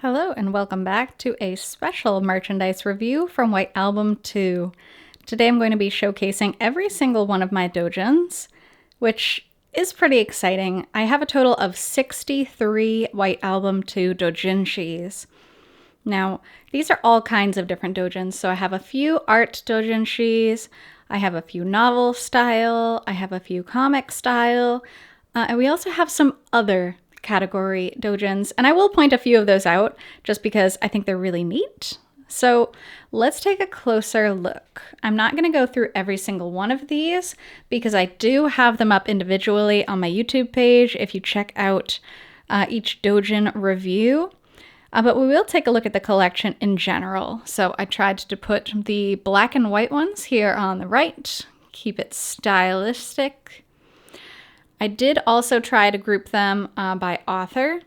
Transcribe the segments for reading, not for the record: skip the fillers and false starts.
Hello and welcome back to a special merchandise review from White Album 2. Today I'm going to be showcasing every single one of my doujins, which is pretty exciting. I have a total of 63 White Album 2 doujinshis. Now, these are all kinds of different doujins, so I have a few art doujinshis, I have a few novel style, I have a few comic style, and we also have some other category doujins, and I will point a few of those out just because I think they're really neat. So let's take a closer look. I'm not going to go through every single one of these because I do have them up individually on my YouTube page if you check out each doujin review. But we will take a look at the collection in general. So I tried to put the black and white ones here on the right, keep it stylistic. I did also try to group them by author.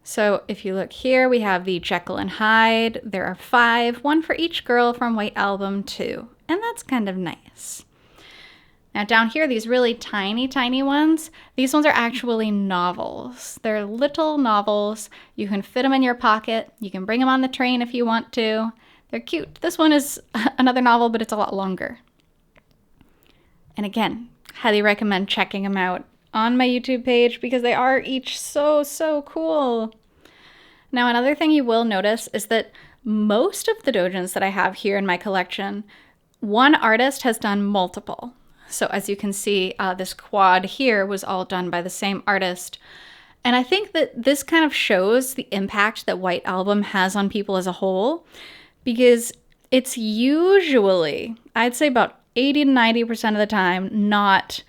So if you look here, we have the Jekyll and Hyde. There are 5, one for each girl from White Album 2. And that's kind of nice. Now down here, these really tiny ones, these ones are actually novels. They're little novels. You can fit them in your pocket. You can bring them on the train if you want to. They're cute. This one is another novel, but it's a lot longer. And again, highly recommend checking them out on my YouTube page because they are each so cool. Now, another thing you will notice is that most of the doujins that I have here in my collection, one artist has done multiple. So as you can see, this quad here was all done by the same artist. And I think that this kind of shows the impact that White Album has on people as a whole, because it's usually, I'd say about 80 to 90% of the time, not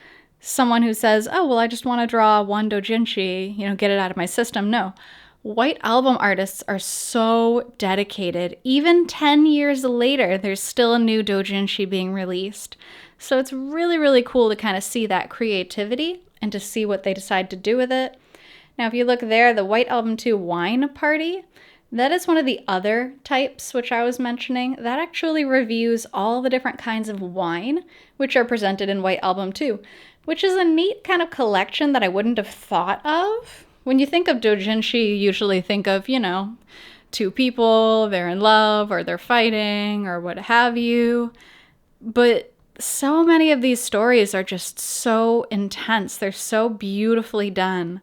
someone who says, oh, well, I just want to draw one doujinshi, get it out of my system. No. White Album artists are so dedicated. Even 10 years later, there's still a new doujinshi being released. So it's really cool to kind of see that creativity and to see what they decide to do with it. Now, if you look there, the White Album 2 Wine Party, that is one of the other types which I was mentioning. That actually reviews all the different kinds of wine which are presented in White Album 2, which is a neat kind of collection that I wouldn't have thought of. When you think of doujinshi, you usually think of, two people, they're in love or they're fighting or what have you. But so many of these stories are just so intense. They're so beautifully done.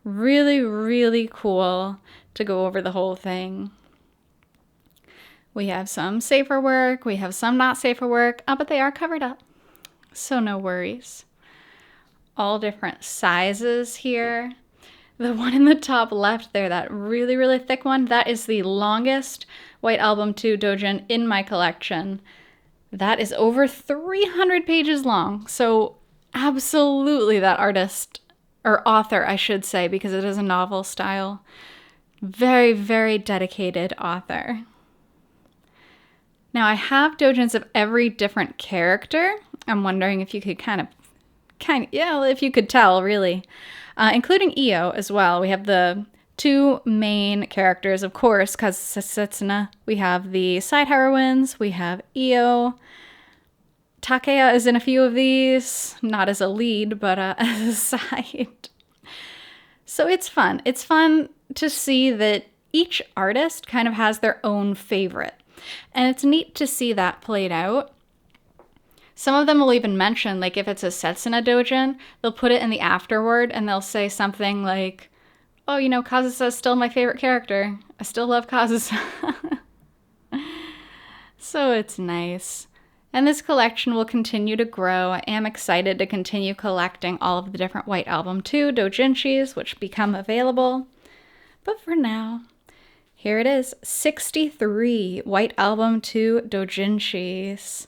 Really cool to go over the whole thing. We have some safer work, we have some not safer work, but they are covered up, so no worries. All different sizes here. The one in the top left there, that really thick one, that is the longest White Album 2 doujin in my collection. That is over 300 pages long, so absolutely that artist, or author I should say, because it is a novel style, very dedicated author. Now I have doujins of every different character. I'm wondering if you could if you could tell, really. Including Io as well. We have the 2 main characters, of course, because Setsuna. We have the side heroines. We have Io. Takeya is in a few of these, not as a lead, but as a side. So it's fun. It's fun to see that each artist kind of has their own favorite. And it's neat to see that played out. Some of them will even mention, like if it's a Setsuna doujin, they'll put it in the afterword and they'll say something like, oh, Kazusa is still my favorite character. I still love Kazusa. So it's nice. And this collection will continue to grow. I am excited to continue collecting all of the different White Album 2 doujinshis which become available. But for now, here it is, 63 White Album 2 doujinshis.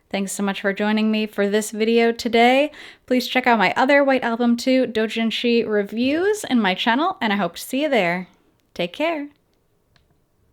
Thanks so much for joining me for this video today. Please check out my other White Album 2 doujinshi reviews in my channel, and I hope to see you there. Take care.